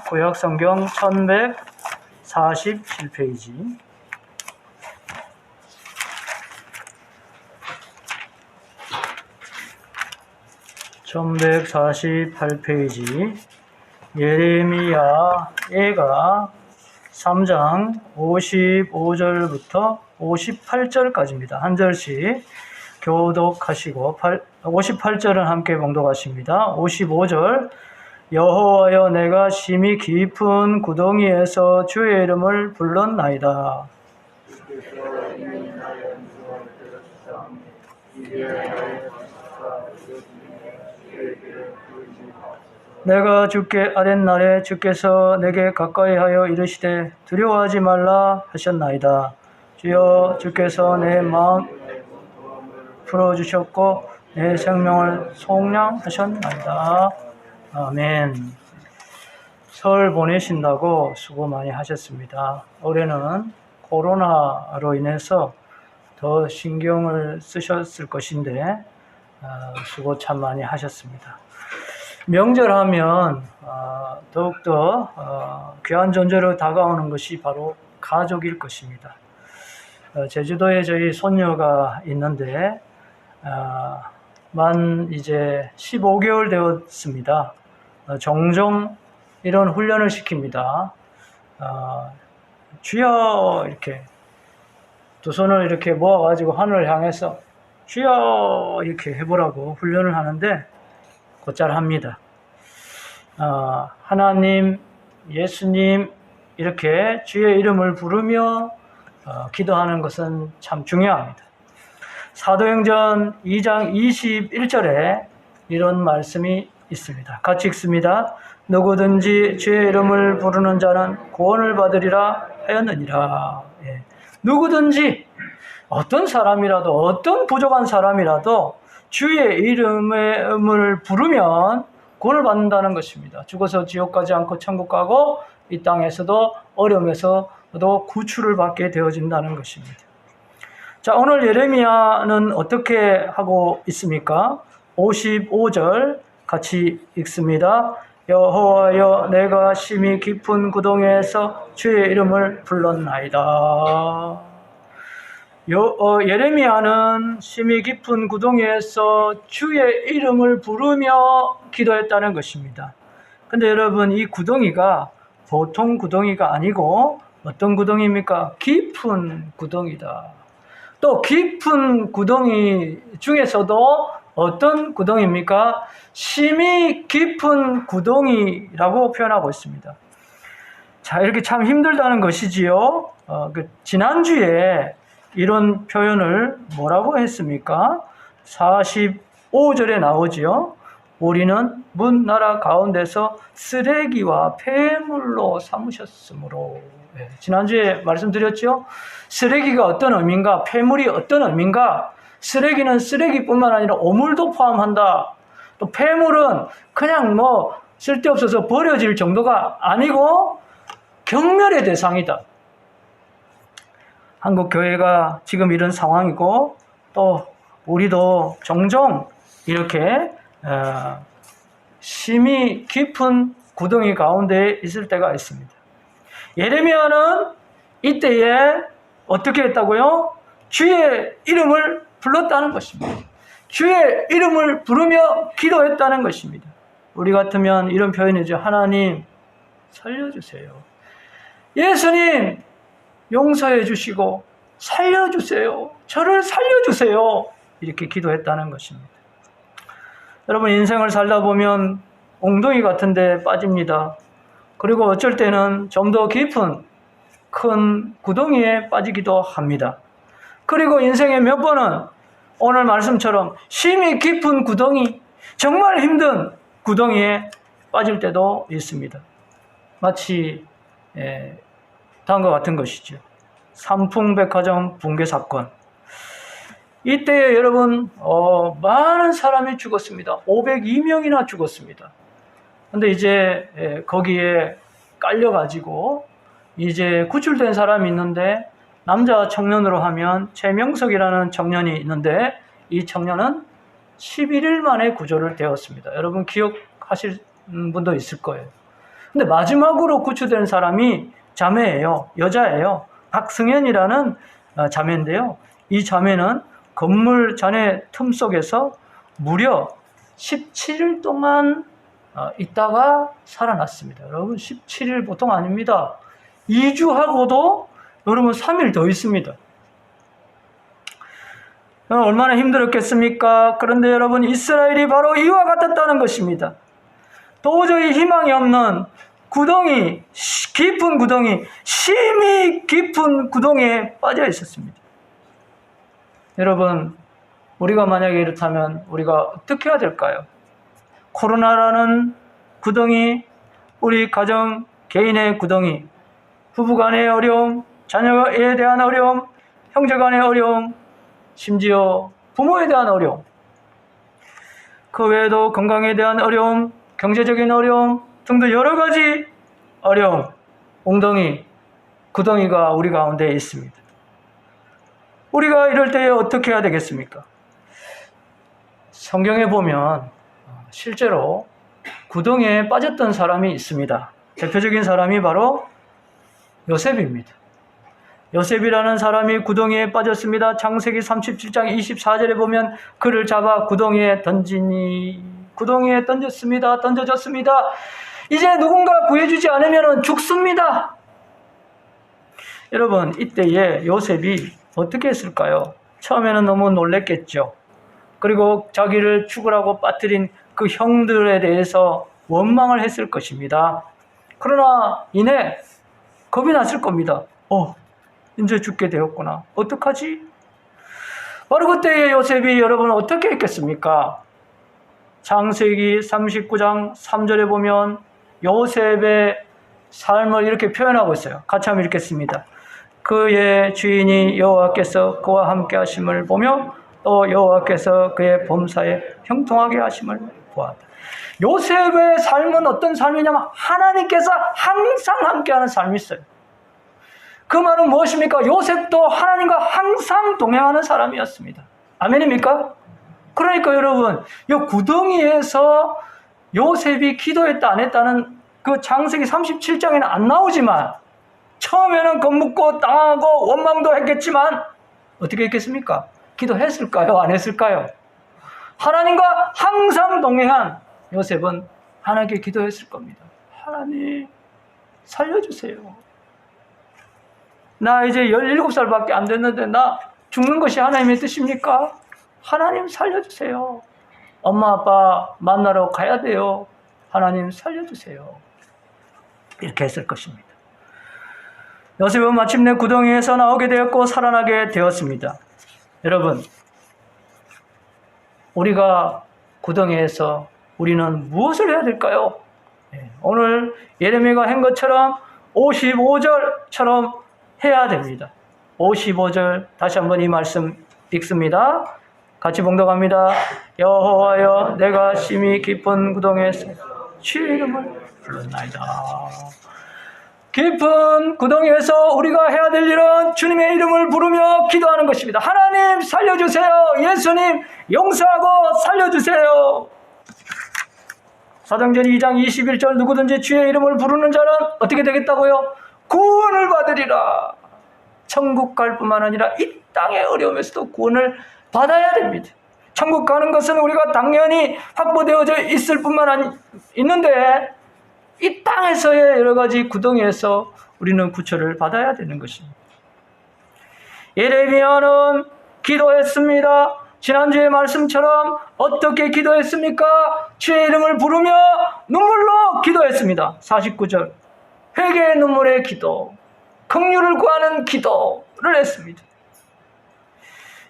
구약성경 1147페이지. (1148페이지) 예레미야 애가 3장 55절부터 58절까지입니다. 한 절씩 교독하시고 58절은 함께 봉독하십니다. 55절 여호와여 내가 심히 깊은 구덩이에서 주의 이름을 불렀나이다. 내가 주께 아랫날에 주께서 내게 가까이하여 이르시되 두려워하지 말라 하셨나이다. 주여 주께서 내 마음 풀어주셨고 내 생명을 속량하셨나이다. 아멘. 설 보내신다고 수고 많이 하셨습니다. 올해는 코로나로 인해서 더 신경을 쓰셨을 것인데 수고 참 많이 하셨습니다. 명절하면 더욱더 귀한 존재로 다가오는 것이 바로 가족일 것입니다. 제주도에 저희 손녀가 있는데 만 이제 15개월 되었습니다. 종종 이런 훈련을 시킵니다. 주여 이렇게 두 손을 이렇게 모아가지고 하늘을 향해서 주여 이렇게 해보라고 훈련을 하는데 곧잘 합니다. 하나님, 예수님 이렇게 주의 이름을 부르며 기도하는 것은 참 중요합니다. 사도행전 2장 21절에 이런 말씀이 있습니다. 같이 읽습니다. 누구든지 주의 이름을 부르는 자는 구원을 받으리라 하였느니라. 예. 누구든지 어떤 사람이라도 어떤 부족한 사람이라도 주의 이름을 부르면 구원을 받는다는 것입니다. 죽어서 지옥 가지 않고 천국 가고 이 땅에서도 어려움에서도 구출을 받게 되어진다는 것입니다. 자, 오늘 예레미야는 어떻게 하고 있습니까? 55절 같이 읽습니다. 여호와여 내가 심히 깊은 구덩이에서 주의 이름을 불렀나이다. 예레미야는 심히 깊은 구덩이에서 주의 이름을 부르며 기도했다는 것입니다. 근데 여러분 이 구덩이가 보통 구덩이가 아니고 어떤 구덩이입니까? 깊은 구덩이다. 또 깊은 구덩이 중에서도 어떤 구덩이입니까? 심히 깊은 구덩이라고 표현하고 있습니다. 자, 이렇게 참 힘들다는 것이지요. 지난주에 이런 표현을 뭐라고 했습니까? 45절에 나오지요. 우리는 문 나라 가운데서 쓰레기와 폐물로 삼으셨으므로. 네, 지난주에 말씀드렸죠. 쓰레기가 어떤 의미인가? 폐물이 어떤 의미인가? 쓰레기는 쓰레기뿐만 아니라 오물도 포함한다. 또 폐물은 그냥 쓸데없어서 버려질 정도가 아니고 경멸의 대상이다. 한국 교회가 지금 이런 상황이고 또 우리도 종종 이렇게 심히 깊은 구덩이 가운데 있을 때가 있습니다. 예레미야는 이때에 어떻게 했다고요? 주의 이름을 불렀다는 것입니다. 주의 이름을 부르며 기도했다는 것입니다. 우리 같으면 이런 표현이죠. 하나님 살려주세요. 예수님 용서해 주시고 살려주세요. 저를 살려주세요. 이렇게 기도했다는 것입니다. 여러분 인생을 살다 보면 엉덩이 같은 데 빠집니다. 그리고 어쩔 때는 좀 더 깊은 큰 구덩이에 빠지기도 합니다. 그리고 인생의 몇 번은 오늘 말씀처럼 심히 깊은 구덩이, 정말 힘든 구덩이에 빠질 때도 있습니다. 마치 다음과 같은 것이죠. 삼풍백화점 붕괴 사건. 이때 여러분 많은 사람이 죽었습니다. 502명이나 죽었습니다. 근데 이제 거기에 깔려가지고 이제 구출된 사람이 있는데 남자 청년으로 하면 최명석이라는 청년이 있는데 이 청년은 11일 만에 구조를 되었습니다. 여러분 기억하실 분도 있을 거예요. 근데 마지막으로 구출된 사람이 자매예요. 여자예요. 박승현이라는 자매인데요. 이 자매는 건물 잔해 틈 속에서 무려 17일 동안 있다가 살아났습니다. 여러분 17일 보통 아닙니다. 2주하고도 여러분 3일 더 있습니다. 얼마나 힘들었겠습니까? 그런데 여러분 이스라엘이 바로 이와 같았다는 것입니다. 도저히 희망이 없는 구덩이, 깊은 구덩이, 심히 깊은 구덩이에 빠져 있었습니다. 여러분, 우리가 만약에 이렇다면 우리가 어떻게 해야 될까요? 코로나라는 구덩이, 우리 가정, 개인의 구덩이, 부부간의 어려움, 자녀에 대한 어려움, 형제간의 어려움, 심지어 부모에 대한 어려움, 그 외에도 건강에 대한 어려움, 경제적인 어려움 등등 여러 가지 어려움, 웅덩이, 구덩이가 우리 가운데 있습니다. 우리가 이럴 때에 어떻게 해야 되겠습니까? 성경에 보면 실제로 구덩이에 빠졌던 사람이 있습니다. 대표적인 사람이 바로 요셉입니다. 요셉이라는 사람이 구덩이에 빠졌습니다. 창세기 37장 24절에 보면 그를 잡아 구덩이에 던졌습니다. 던져졌습니다. 이제 누군가 구해주지 않으면 죽습니다. 여러분, 이때에 요셉이 어떻게 했을까요? 처음에는 너무 놀랬겠죠. 그리고 자기를 죽으라고 빠뜨린 그 형들에 대해서 원망을 했을 것입니다. 그러나 이내 겁이 났을 겁니다. 이제 죽게 되었구나. 어떡하지? 바로 그때에 요셉이 여러분 어떻게 했겠습니까? 창세기 39장 3절에 보면 요셉의 삶을 이렇게 표현하고 있어요. 같이 한번 읽겠습니다. 그의 주인이 여호와께서 그와 함께 하심을 보며 또 여호와께서 그의 범사에 형통하게 하심을 보았다. 요셉의 삶은 어떤 삶이냐면 하나님께서 항상 함께하는 삶이 있어요. 그 말은 무엇입니까? 요셉도 하나님과 항상 동행하는 사람이었습니다. 아멘입니까? 그러니까 여러분, 이 구덩이에서 요셉이 기도했다 안 했다는 그 창세기 37장에는 안 나오지만 처음에는 겁먹고 당하고 원망도 했겠지만 어떻게 했겠습니까? 기도했을까요? 안 했을까요? 하나님과 항상 동행한 요셉은 하나님께 기도했을 겁니다. 하나님 살려주세요. 나 이제 17살밖에 안 됐는데 나 죽는 것이 하나님의 뜻입니까? 하나님 살려주세요. 엄마 아빠 만나러 가야 돼요. 하나님 살려주세요. 이렇게 했을 것입니다. 요셉은 마침내 구덩이에서 나오게 되었고 살아나게 되었습니다. 여러분, 우리가 구덩이에서 우리는 무엇을 해야 될까요? 오늘 예레미야가 한 것처럼 55절처럼 해야 됩니다. 55절 다시 한번 이 말씀 읽습니다. 같이 봉독합니다. 여호와여, 내가 심히 깊은 구덩이에서 주의 이름을 불렀나이다. 깊은 구덩이에서 우리가 해야 될 일은 주님의 이름을 부르며 기도하는 것입니다. 하나님 살려주세요. 예수님 용서하고 살려주세요. 사도행전 2장 21절 누구든지 주의 이름을 부르는 자는 어떻게 되겠다고요? 구원을 받으리라. 천국 갈 뿐만 아니라 이 땅의 어려움에서도 구원을 받아야 됩니다. 천국 가는 것은 우리가 당연히 확보되어져 있을 뿐만 있는데 이 땅에서의 여러 가지 구덩이에서 우리는 구출을 받아야 되는 것입니다. 예레미야는 기도했습니다. 지난주의 말씀처럼 어떻게 기도했습니까? 주의 이름을 부르며 눈물로 기도했습니다. 49절 회개의 눈물의 기도, 긍휼을 구하는 기도를 했습니다.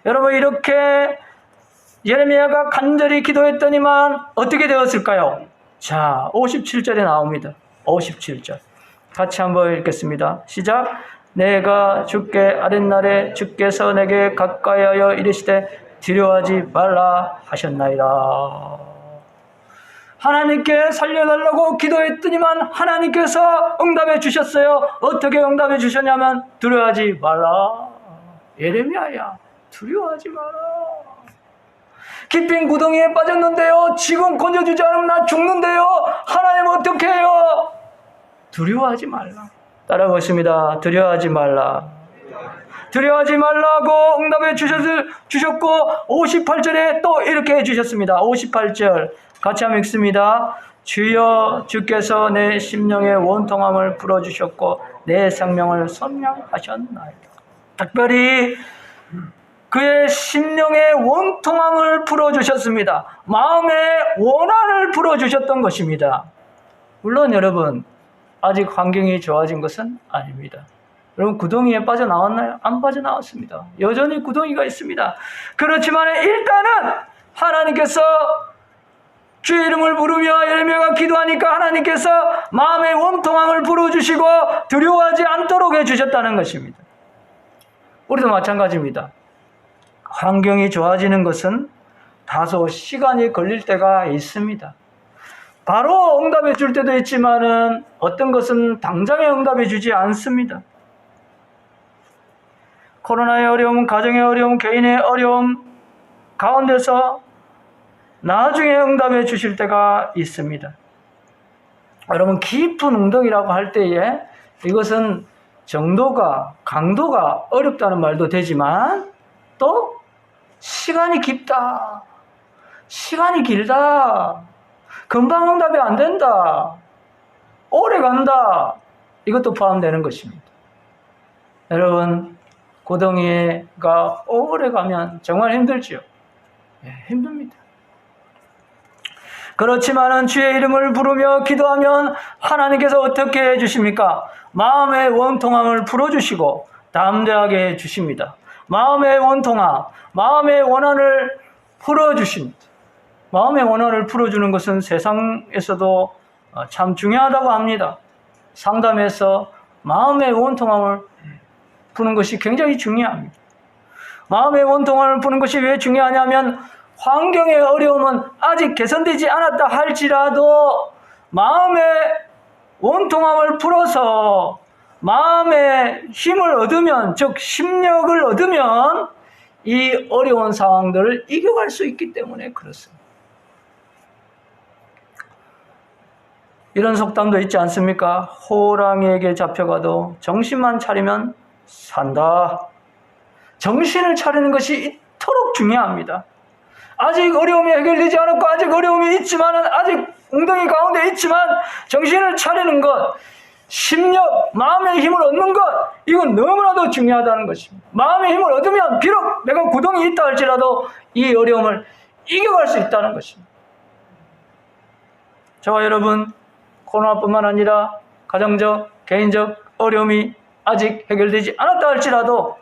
여러분, 이렇게 예레미야가 간절히 기도했더니만 어떻게 되었을까요? 자, 57절에 나옵니다. 57절 같이 한번 읽겠습니다. 시작. 내가 죽게 아랫날에 주께서 내게 가까이하여 이르시되 두려워하지 말라 하셨나이다. 하나님께 살려달라고 기도했더니만 하나님께서 응답해 주셨어요. 어떻게 응답해 주셨냐면 두려워하지 말라. 예레미야야, 두려워하지 마라. 깊은 구덩이에 빠졌는데요, 지금 건져주지 않으면 나 죽는데요. 하나님 어떻게 해요? 두려워하지 말라. 따라보겠습니다. 두려워하지 말라. 두려워하지 말라고 응답해 주셨고 58절에 또 이렇게 해주셨습니다. 58절 같이 한번 읽습니다. 주여 주께서 내 심령의 원통함을 풀어주셨고 내 생명을 선량하셨나이다. 특별히 그의 심령의 원통함을 풀어주셨습니다. 마음의 원한을 풀어주셨던 것입니다. 물론 여러분 아직 환경이 좋아진 것은 아닙니다. 여러분 구덩이에 빠져나왔나요? 안 빠져나왔습니다. 여전히 구덩이가 있습니다. 그렇지만 일단은 하나님께서 주의 이름을 부르며 예레미야가 기도하니까 하나님께서 마음의 원통함을 풀어주시고 두려워하지 않도록 해주셨다는 것입니다. 우리도 마찬가지입니다. 환경이 좋아지는 것은 다소 시간이 걸릴 때가 있습니다. 바로 응답해 줄 때도 있지만은 어떤 것은 당장에 응답해 주지 않습니다. 코로나의 어려움, 가정의 어려움, 개인의 어려움 가운데서 나중에 응답해 주실 때가 있습니다. 여러분 깊은 응답이라고 할 때에 이것은 정도가 강도가 어렵다는 말도 되지만 또 시간이 깊다, 시간이 길다, 금방 응답이 안 된다, 오래 간다, 이것도 포함되는 것입니다. 여러분 고덩이가 오래 가면 정말 힘들지요. 힘듭니다. 그렇지만은 주의 이름을 부르며 기도하면 하나님께서 어떻게 해주십니까? 마음의 원통함을 풀어주시고 담대하게 해주십니다. 마음의 원통함, 마음의 원한을 풀어주십니다. 마음의 원한을 풀어주는 것은 세상에서도 참 중요하다고 합니다. 상담에서 마음의 원통함을 푸는 것이 굉장히 중요합니다. 마음의 원통함을 푸는 것이 왜 중요하냐면 환경의 어려움은 아직 개선되지 않았다 할지라도 마음의 원통함을 풀어서 마음의 힘을 얻으면, 즉 심력을 얻으면 이 어려운 상황들을 이겨갈 수 있기 때문에 그렇습니다. 이런 속담도 있지 않습니까? 호랑이에게 잡혀가도 정신만 차리면 산다. 정신을 차리는 것이 이토록 중요합니다. 아직 어려움이 해결되지 않았고 아직 어려움이 있지만 아직 웅덩이 가운데 있지만 정신을 차리는 것, 심력, 마음의 힘을 얻는 것, 이건 너무나도 중요하다는 것입니다. 마음의 힘을 얻으면 비록 내가 구덩이 있다 할지라도 이 어려움을 이겨갈 수 있다는 것입니다. 저와 여러분 코로나뿐만 아니라 가정적, 개인적 어려움이 아직 해결되지 않았다 할지라도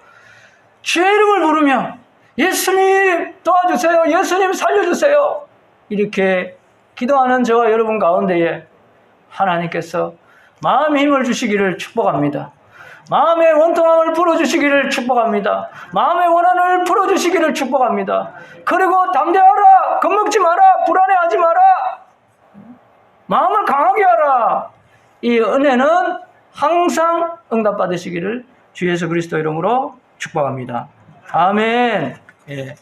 주의 이름을 부르며 예수님 도와주세요, 예수님 살려주세요, 이렇게 기도하는 저와 여러분 가운데에 하나님께서 마음의 힘을 주시기를 축복합니다. 마음의 원통함을 풀어주시기를 축복합니다. 마음의 원한을 풀어주시기를 축복합니다. 그리고 담대하라, 겁먹지 마라, 불안해하지 마라, 마음을 강하게 하라. 이 은혜는 항상 응답받으시기를 주 예수 그리스도 이름으로 축복합니다. 아멘. 예,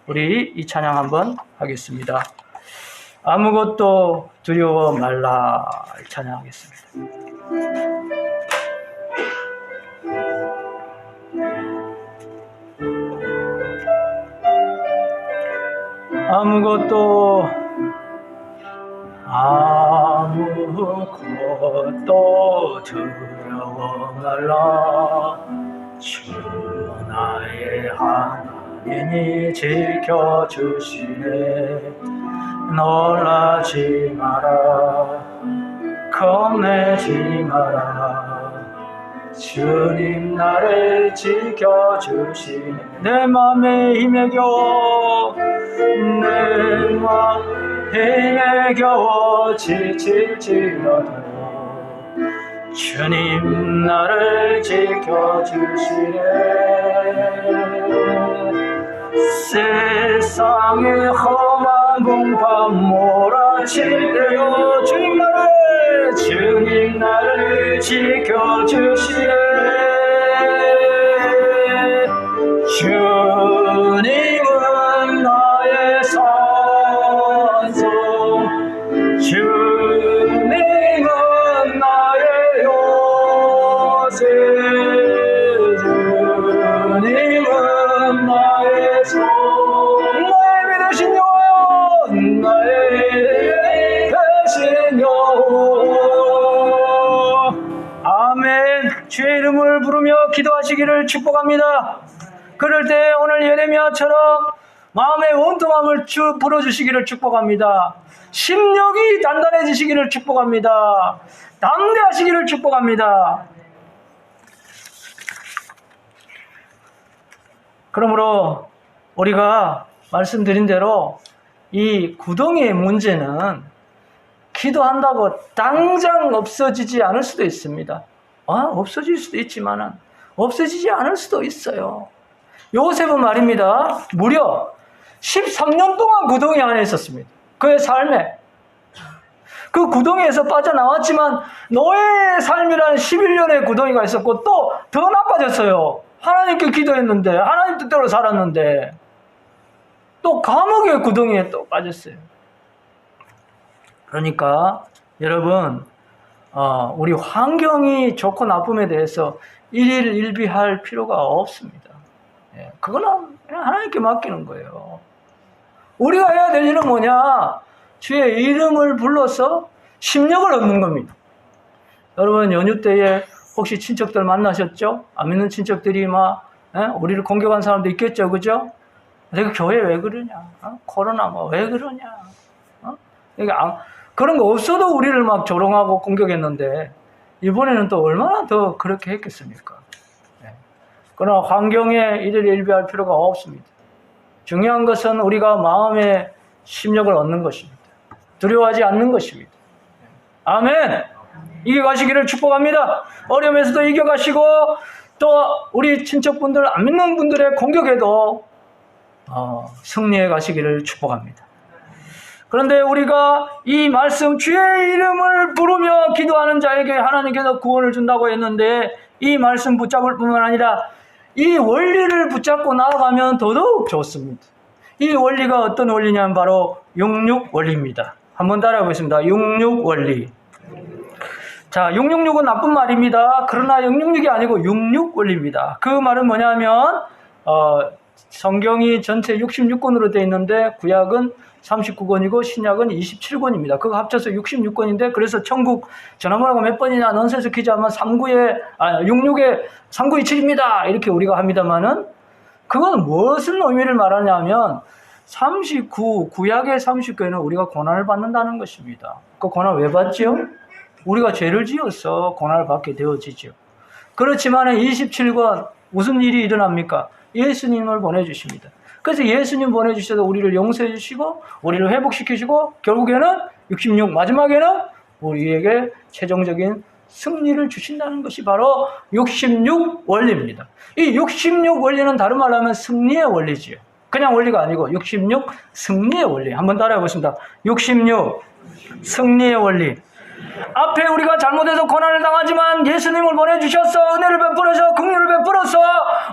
우리 이 찬양 한번 하겠습니다. 아무것도 두려워 말라 찬양하겠습니다. 아무것도 두려워 말라. 주 나의 하나님이 지켜주시네. 놀라지 마라, 겁내지 마라. 주님 나를 지켜주시네. 내 맘에 힘에 겨워, 내 맘에 겨워 지칠지라도 주님 나를 지켜주시네. 세상의 험한 공판 몰아칠 때요 주님 나를 지켜주시네. 주님은 나의 산성, 주님은 나의 주의 이름을 부르며 기도하시기를 축복합니다. 그럴 때 오늘 예레미야처럼 마음의 원통함을 풀어주시기를 축복합니다. 심령이 단단해지시기를 축복합니다. 담대하시기를 축복합니다. 그러므로 우리가 말씀드린 대로 이 구덩이의 문제는 기도한다고 당장 없어지지 않을 수도 있습니다. 없어질 수도 있지만 없어지지 않을 수도 있어요. 요셉은 말입니다. 무려 13년 동안 구덩이 안에 있었습니다. 그의 삶에. 그 구덩이에서 빠져나왔지만 노예의 삶이라는 11년의 구덩이가 있었고 또 더 나빠졌어요. 하나님께 기도했는데 하나님 뜻대로 살았는데 또 감옥의 구덩이에 또 빠졌어요. 그러니까 여러분 우리 환경이 좋고 나쁨에 대해서 일일일비할 필요가 없습니다. 그거는 그냥 하나님께 맡기는 거예요. 우리가 해야 될 일은 뭐냐? 주의 이름을 불러서 심령을 얻는 겁니다. 여러분 연휴 때에 혹시 친척들 만나셨죠? 안 믿는 친척들이 우리를 공격한 사람도 있겠죠, 그죠? 내가 교회 왜 그러냐? 코로나 왜 그러냐? 그런 거 없어도 우리를 막 조롱하고 공격했는데 이번에는 또 얼마나 더 그렇게 했겠습니까? 그러나 환경에 일일일비할 필요가 없습니다. 중요한 것은 우리가 마음의 심력을 얻는 것입니다. 두려워하지 않는 것입니다. 아멘! 이겨가시기를 축복합니다. 어려움에서도 이겨가시고 또 우리 친척분들, 안 믿는 분들의 공격에도 승리해 가시기를 축복합니다. 그런데 우리가 이 말씀 주의 이름을 부르며 기도하는 자에게 하나님께서 구원을 준다고 했는데 이 말씀 붙잡을 뿐만 아니라 이 원리를 붙잡고 나아가면 더더욱 좋습니다. 이 원리가 어떤 원리냐면 바로 육육원리입니다. 한번 따라해보겠습니다. 육육원리. 자, 666은 나쁜 말입니다. 그러나 666이 아니고 육육원리입니다. 그 말은 뭐냐면 성경이 전체 66권으로 되어 있는데 구약은 39권이고 신약은 27권입니다. 그거 합쳐서 66권인데 그래서 천국 전화번호가 몇 번이냐 넌센스 퀴즈 하면 66에 3927입니다. 이렇게 우리가 합니다만은 그건 무슨 의미를 말하냐면 구약의 39에는 우리가 고난을 받는다는 것입니다. 그 고난 왜 받죠? 우리가 죄를 지어서 고난을 받게 되어지죠. 그렇지만 27권 무슨 일이 일어납니까? 예수님을 보내주십니다. 그래서 예수님 보내주셔서 우리를 용서해 주시고 우리를 회복시키시고 결국에는 66 마지막에는 우리에게 최종적인 승리를 주신다는 것이 바로 66원리입니다. 이 66원리는 다른 말로 하면 승리의 원리지요. 그냥 원리가 아니고 66 승리의 원리. 한번 따라해 보겠습니다. 66 승리의 원리. 앞에 우리가 잘못해서 고난을 당하지만 예수님을 보내주셔서 은혜를 베풀어서 긍휼을 베풀어서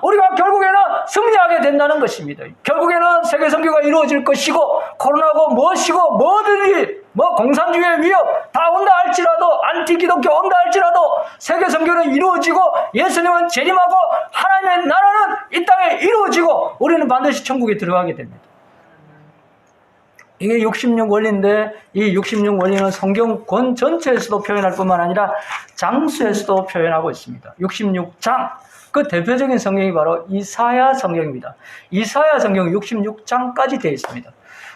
우리가 결국에는 승리하게 된다는 것입니다. 결국에는 세계 선교가 이루어질 것이고 코로나고 무엇이고 뭐든지 공산주의의 위협 다 온다 할지라도 안티기독교 온다 할지라도 세계 선교는 이루어지고 예수님은 재림하고 하나님의 나라는 이 땅에 이루어지고 우리는 반드시 천국에 들어가게 됩니다. 이게 66원리인데 이 66원리는 성경권 전체에서도 표현할 뿐만 아니라 장수에서도 표현하고 있습니다. 66장, 그 대표적인 성경이 바로 이사야 성경입니다. 이사야 성경 66장까지 되어 있습니다.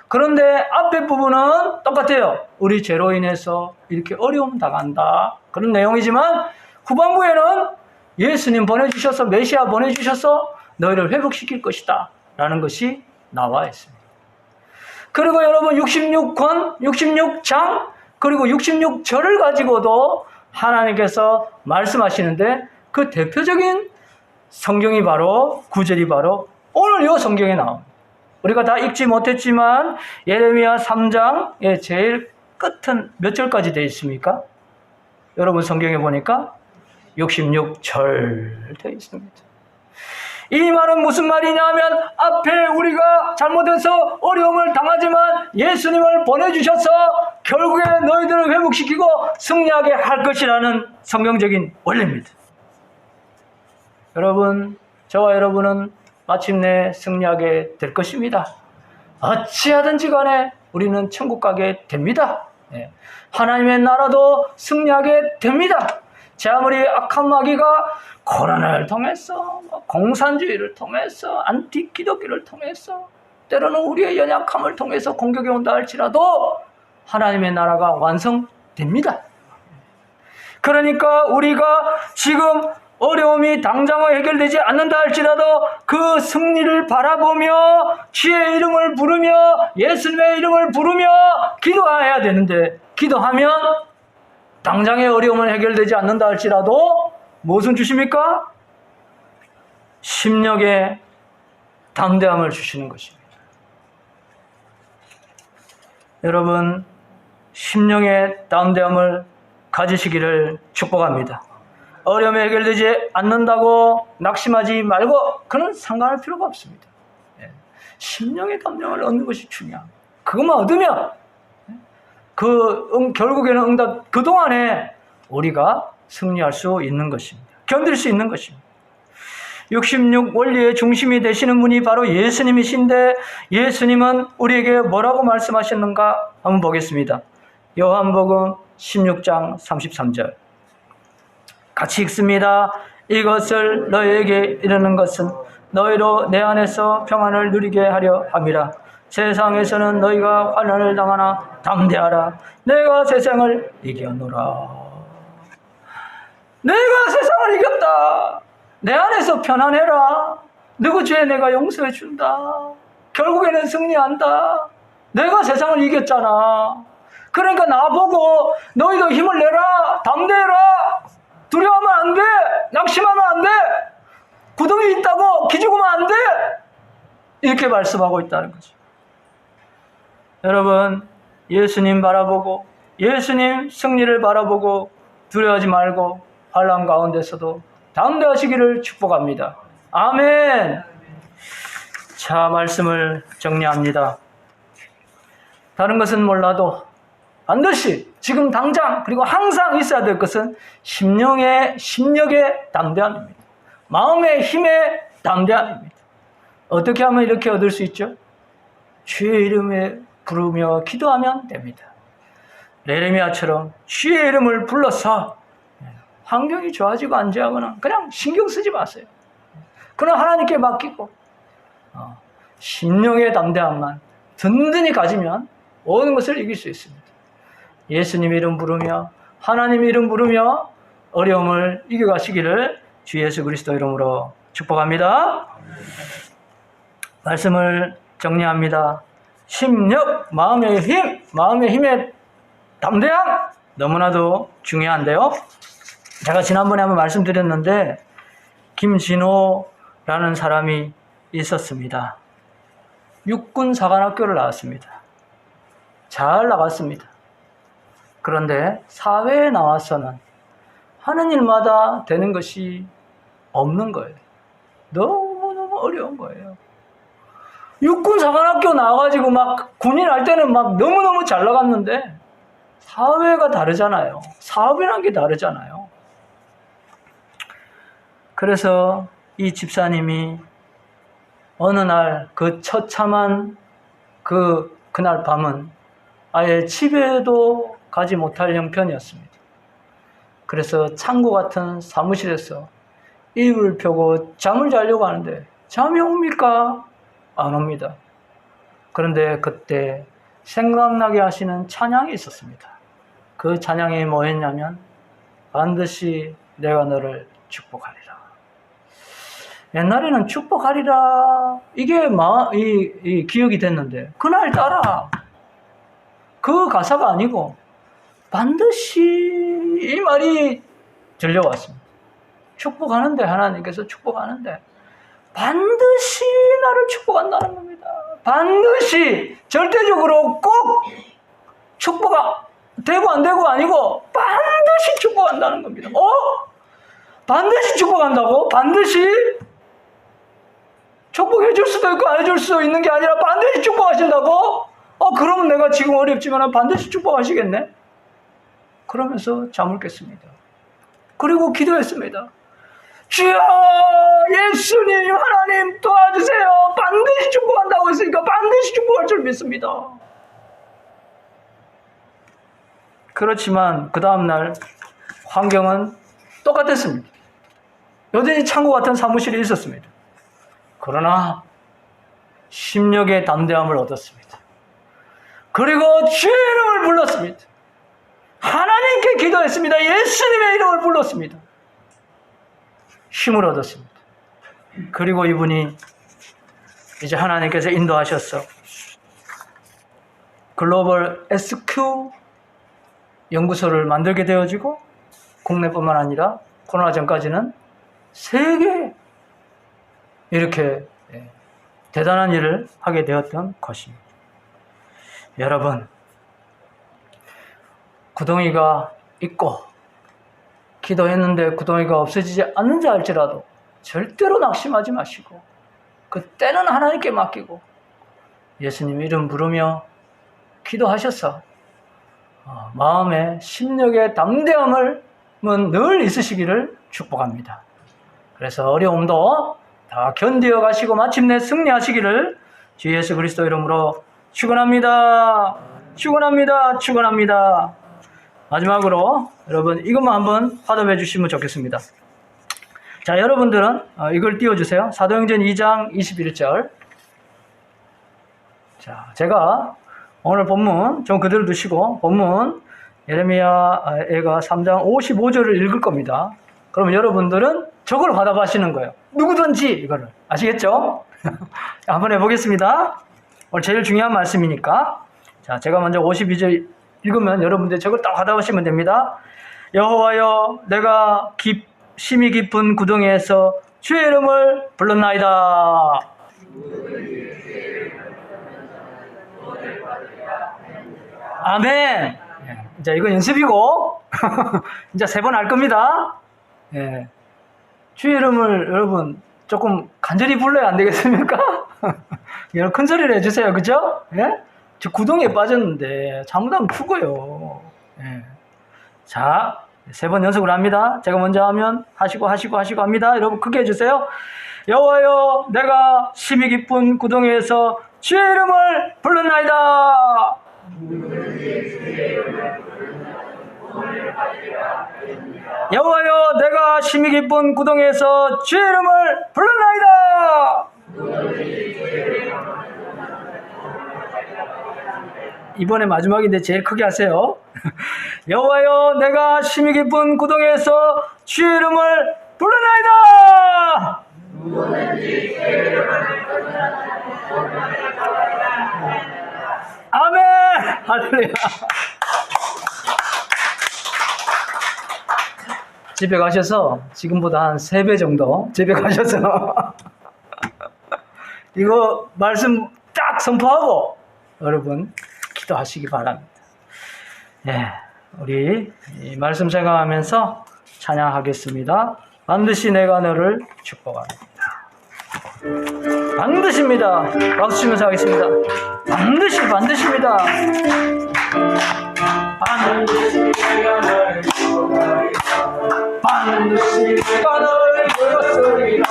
그런데 앞에 부분은 똑같아요. 우리 죄로 인해서 이렇게 어려움 당한다. 그런 내용이지만 후반부에는 예수님 보내주셔서 메시아 보내주셔서 너희를 회복시킬 것이다 라는 것이 나와 있습니다. 그리고 여러분 66권, 66장, 그리고 66절을 가지고도 하나님께서 말씀하시는데 그 대표적인 성경이 바로 구절이 바로 오늘 이 성경에 나옵니다. 우리가 다 읽지 못했지만 예레미야 3장의 제일 끝은 몇 절까지 되어 있습니까? 여러분 성경에 보니까 66절 되어 있습니다. 이 말은 무슨 말이냐면 앞에 우리가 잘못해서 어려움을 당하지만 예수님을 보내주셔서 결국에 너희들을 회복시키고 승리하게 할 것이라는 성경적인 원리입니다. 여러분, 저와 여러분은 마침내 승리하게 될 것입니다. 어찌하든지 간에 우리는 천국 가게 됩니다. 하나님의 나라도 승리하게 됩니다. 제 아무리 악한 마귀가 코로나를 통해서, 공산주의를 통해서, 안티기독교를 통해서, 때로는 우리의 연약함을 통해서 공격이 온다 할지라도 하나님의 나라가 완성됩니다. 그러니까 우리가 지금 어려움이 당장은 해결되지 않는다 할지라도 그 승리를 바라보며 주의 이름을 부르며 예수님의 이름을 부르며 기도해야 되는데, 기도하면 당장의 어려움은 해결되지 않는다 할지라도 무엇을 주십니까? 심령의 담대함을 주시는 것입니다. 여러분, 심령의 담대함을 가지시기를 축복합니다. 어려움이 해결되지 않는다고 낙심하지 말고 그는 상관할 필요가 없습니다. 심령의 담대함을 얻는 것이 중요합니다. 그것만 얻으면 결국에는 응답, 그동안에 우리가 승리할 수 있는 것입니다. 견딜 수 있는 것입니다. 66 원리의 중심이 되시는 분이 바로 예수님이신데, 예수님은 우리에게 뭐라고 말씀하셨는가 한번 보겠습니다. 요한복음 16장 33절 같이 읽습니다. 이것을 너희에게 이르는 것은 너희로 내 안에서 평안을 누리게 하려 함이라. 세상에서는 너희가 환난을 당하나 담대하라. 내가 세상을 이겼노라. 내가 세상을 이겼다. 내 안에서 편안해라. 누구 죄 내가 용서해 준다. 결국에는 승리한다. 내가 세상을 이겼잖아. 그러니까 나보고 너희도 힘을 내라. 담대해라. 두려워하면 안 돼. 낙심하면 안 돼. 구덩이 있다고 기죽으면 안 돼. 이렇게 말씀하고 있다는 거죠. 여러분, 예수님 바라보고 예수님 승리를 바라보고 두려워하지 말고 환난 가운데서도 담대하시기를 축복합니다. 아멘. 자, 말씀을 정리합니다. 다른 것은 몰라도 반드시 지금 당장 그리고 항상 있어야 될 것은 심령의 담대함입니다. 마음의 힘의 담대함입니다. 어떻게 하면 이렇게 얻을 수 있죠? 주의 이름에 부르며 기도하면 됩니다. 예레미야처럼 주의 이름을 불러서 환경이 좋아지고 안 좋아하거나 그냥 신경 쓰지 마세요. 그냥 하나님께 맡기고 심령의 담대함만 든든히 가지면 모든 것을 이길 수 있습니다. 예수님 이름 부르며 하나님 이름 부르며 어려움을 이겨가시기를 주 예수 그리스도 이름으로 축복합니다. 말씀을 정리합니다. 심력, 마음의 힘, 마음의 힘의 담대함 너무나도 중요한데요. 제가 지난번에 한번 말씀드렸는데 김진호라는 사람이 있었습니다. 육군 사관학교를 나왔습니다. 잘 나갔습니다. 그런데 사회에 나와서는 하는 일마다 되는 것이 없는 거예요. 너무너무 어려운 거예요. 육군 사관학교 나와가지고 막 군인 할 때는 막 너무너무 잘 나갔는데 사회가 다르잖아요. 사업이라는 게 다르잖아요. 그래서 이 집사님이 어느 날 그 처참한 그날 밤은 아예 집에도 가지 못할 형편이었습니다. 그래서 창고 같은 사무실에서 이불을 펴고 잠을 자려고 하는데 잠이 옵니까? 안 옵니다. 그런데 그때 생각나게 하시는 찬양이 있었습니다. 그 찬양이 뭐였냐면 반드시 내가 너를 축복하리라. 옛날에는 축복하리라 이게 기억이 됐는데 그날따라 그 가사가 아니고 반드시 이 말이 들려왔습니다. 축복하는데 하나님께서 축복하는데 반드시 나를 축복한다는 겁니다. 반드시 절대적으로 꼭 축복가 되고 안 되고 아니고 반드시 축복한다는 겁니다. 반드시 축복한다고? 반드시 축복해 줄 수도 있고 안 해줄 수 있는 게 아니라 반드시 축복하신다고? 그러면 내가 지금 어렵지만 반드시 축복하시겠네? 그러면서 잠을 깼습니다. 그리고 기도했습니다. 주여 예수님 하나님 도와주세요. 반드시 축복한다고 했으니까 반드시 축복할 줄 믿습니다. 그렇지만 그 다음날 환경은 똑같았습니다. 여전히 창고 같은 사무실에 있었습니다. 그러나 심령의 담대함을 얻었습니다. 그리고 주의 이름을 불렀습니다. 하나님께 기도했습니다. 예수님의 이름을 불렀습니다. 힘을 얻었습니다. 그리고 이분이 이제 하나님께서 인도하셔서 글로벌 SQ 연구소를 만들게 되어지고 국내뿐만 아니라 코로나 전까지는 세계 이렇게 대단한 일을 하게 되었던 것입니다. 여러분, 구덩이가 있고 기도했는데 구덩이가 없어지지 않는지 알지라도 절대로 낙심하지 마시고 그때는 하나님께 맡기고 예수님 이름 부르며 기도하셔서 마음에 심령의 담대함을 늘 있으시기를 축복합니다. 그래서 어려움도 다 견디어 가시고 마침내 승리하시기를 주 예수 그리스도 이름으로 축원합니다. 축원합니다. 축원합니다. 마지막으로 여러분 이것만 한번 화답해 주시면 좋겠습니다. 자, 여러분들은 이걸 띄워주세요. 사도행전 2장 21절. 자, 제가 오늘 본문 좀 그대로 두시고 본문 예레미야가 3장 55절을 읽을 겁니다. 그럼 여러분들은 저걸 화답하시는 거예요. 누구든지 이거를. 아시겠죠? 한번 해보겠습니다. 오늘 제일 중요한 말씀이니까. 자, 제가 먼저 52절 읽으면 여러분들 저걸 딱 화답하시면 됩니다. 여호와여, 내가 심히 깊은 구덩이에서 주의 이름을 불렀나이다. 아멘. 이제 이건 연습이고 이제 3번 할 겁니다. 예. 주의 이름을 여러분 조금 간절히 불러야 안 되겠습니까? 여러분 큰 소리를 해주세요. 그죠? 예? 저 구덩이에 빠졌는데 잘못하면 죽어요. 예. 자, 3번 연습을 합니다. 제가 먼저 하면 하시고 합니다. 여러분 크게 해주세요. 여호와여, 내가 심히 깊은 구덩이에서 주의 이름을 불렀나이다. 여호와여, 내가 심히 깊은 구덩이에서 주의 이름을 불렀나이다. 이번에 마지막인데 제일 크게 하세요. 여호와여, 내가 심히 깊은 구덩이에서 주의 이름을 불렀나이다. 아멘. 할렐루야. 집에 가셔서 지금보다 한 3배 정도 집에 가셔서 이거 말씀 딱 선포하고 여러분 기도하시기 바랍니다. 예, 우리 이 말씀 생각하면서 찬양하겠습니다. 반드시 내가 너를 축복합니다. 반드시입니다. 박수 치면서 하겠습니다. 반드시입니다. 반드시 내가 너를 축복하리라. 반드시 내가 너를 부르시리라.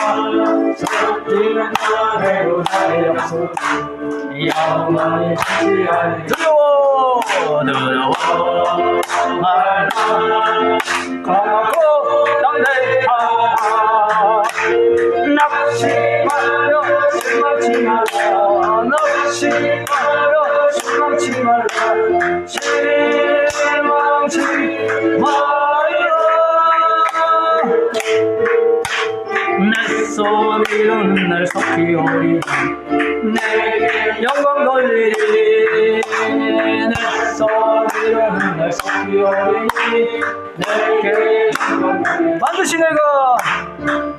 서럽지는 나대로 나의 약속 영원히 지지하리. 두려워 말라 강하고 담대하라. 낙심하여 실망치 말라. 낙심하여 실망치 말라. 실망치 말라. 내 소리로는 날 속이오리. 내게 영광 돌리리. 내 소리로는 날 속이오리. 내게 영광 돌리리.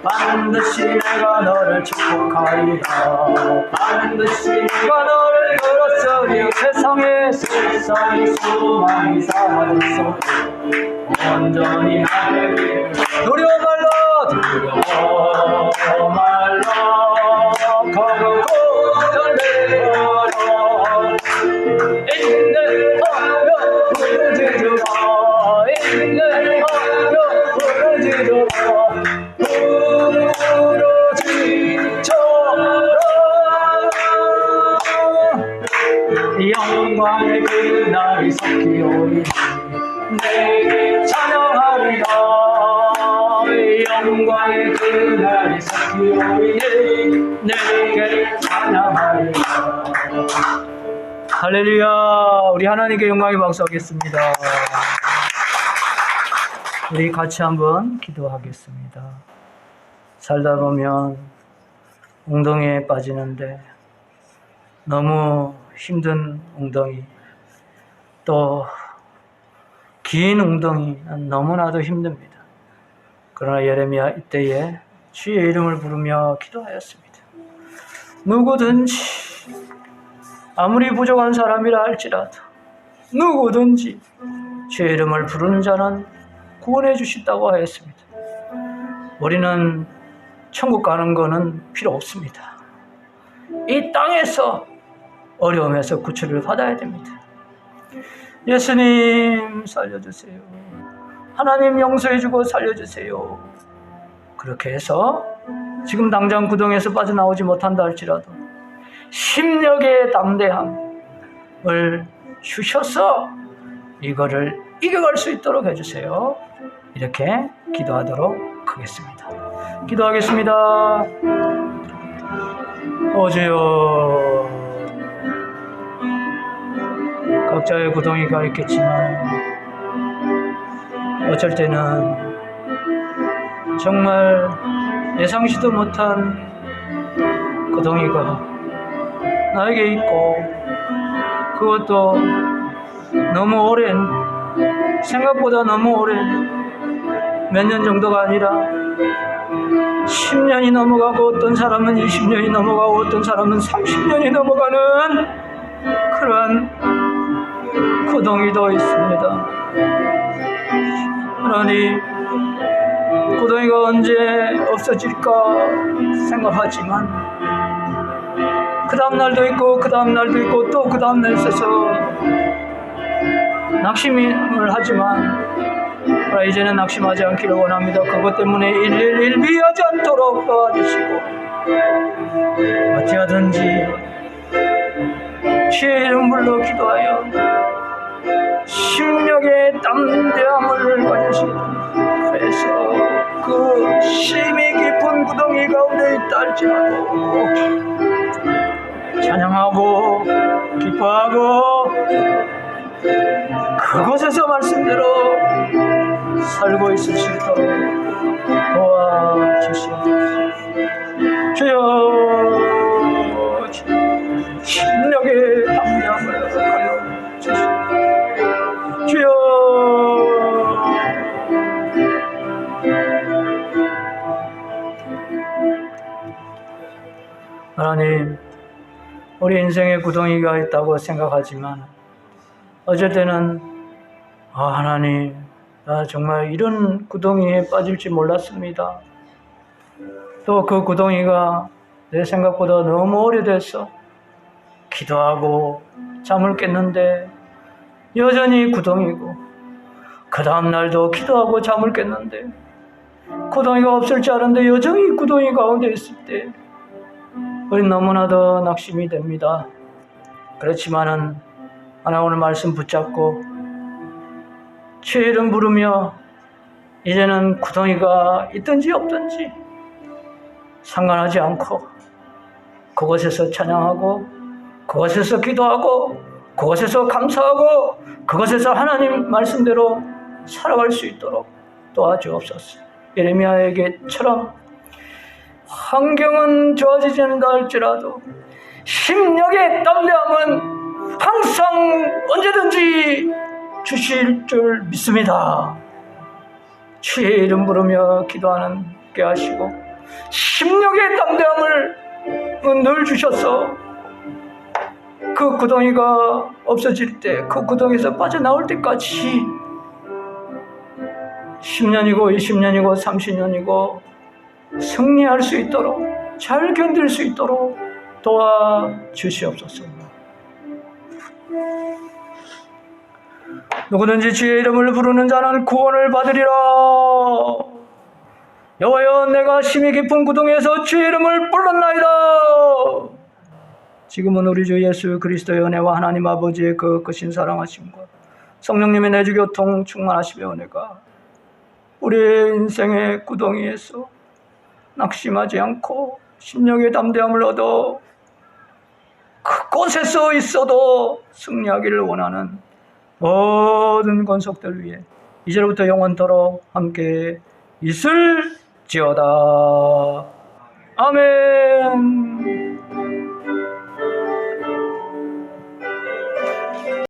반드시 내가 너를 축복하리라. 반드시 내가 너를 걸었으리. 세상에 소망이 사라졌어. 온전히 나를 두려워 말라. 강하고 담대하라. 인내하여 부르짖으라. 영광의 빛날이 섞이오리. 내게 찬양하리라. 영광의 그날이 삭히오리니 내게 찬양하리라. 할렐루야. 우리 하나님께 영광의 박수하겠습니다. 우리 같이 한번 기도하겠습니다. 살다 보면 웅덩이에 빠지는데 너무 힘든 웅덩이, 또 긴 웅덩이 너무나도 힘듭니다. 그러나 예레미야 이때에 주의 이름을 부르며 기도하였습니다. 누구든지 아무리 부족한 사람이라 할지라도 누구든지 주의 이름을 부르는 자는 구원해 주신다고 하였습니다. 우리는 천국 가는 거는 필요 없습니다. 이 땅에서 어려움에서 구출을 받아야 됩니다. 예수님 살려주세요. 하나님 용서해주고 살려주세요. 그렇게 해서 지금 당장 구덩이에서 빠져나오지 못한다 할지라도 심력의 담대함을 주셔서 이거를 이겨갈 수 있도록 해주세요. 이렇게 기도하도록 하겠습니다. 기도하겠습니다. 주여, 각자의 구덩이가 있겠지만 어쩔 때는 정말 예상치도 못한 구덩이가 나에게 있고, 그것도 너무 오랜, 생각보다 너무 오랜 몇 년 정도가 아니라 10년이 넘어가고, 어떤 사람은 20년이 넘어가고, 어떤 사람은 30년이 넘어가는 그러한 구덩이도 있습니다. 하나님, 구덩이가 언제 없어질까 생각하지만 그 다음 날도 있고 그 다음 날도 있고 또 그 다음 날 있어서 낙심을 하지만 이제는 낙심하지 않기를 원합니다. 그것 때문에 일비하지 않도록 도와주시고, 어찌하든지 주의 이름 불러 기도하여 심령의 담대함을 가지시고, 그래서 그 심히 깊은 구덩이 가운데 있다 할지라도 찬양하고 기뻐하고 그곳에서 말씀대로 살고 있을 수 있도록 도와주시옵소서. 주여, 심령의 담대함을 하여 주시옵소서. 주여, 하나님, 우리 인생에 구덩이가 있다고 생각하지만 어쩔 때는 하나님, 나 정말 이런 구덩이에 빠질지 몰랐습니다. 또 그 구덩이가 내 생각보다 너무 오래돼서 기도하고 잠을 깼는데 여전히 구덩이고, 그 다음 날도 기도하고 잠을 깼는데 구덩이가 없을 줄 알았는데 여전히 구덩이 가운데 있을 때 우린 너무나도 낙심이 됩니다. 그렇지만은 하나 오늘 말씀 붙잡고 주의 이름 부르며 이제는 구덩이가 있든지 없든지 상관하지 않고 그곳에서 찬양하고, 그곳에서 기도하고, 그곳에서 감사하고, 그곳에서 하나님 말씀대로 살아갈 수 있도록 도와주옵소서. 예레미야에게처럼 환경은 좋아지지 않는다 할지라도 심령의 담대함은 항상 언제든지 주실 줄 믿습니다. 주의 이름 부르며 기도하는 게 하시고 심령의 담대함을 늘 주셔서 그 구덩이가 없어질 때, 그 구덩이에서 빠져나올 때까지 10년이고 20년이고 30년이고 승리할 수 있도록, 잘 견딜 수 있도록 도와주시옵소서. 누구든지 주의 이름을 부르는 자는 구원을 받으리라. 여호와여, 내가 심히 깊은 구덩이에서 주의 이름을 불렀나이다. 지금은 우리 주 예수 그리스도의 은혜와 하나님 아버지의 그 크신 사랑하심과 성령님의 내주 교통 충만하심의 은혜가 우리의 인생의 구덩이에서 낙심하지 않고 심령의 담대함을 얻어 그곳에서 있어도 승리하기를 원하는 모든 권속들 위해 이제부터 영원토록 함께 있을지어다. 아멘.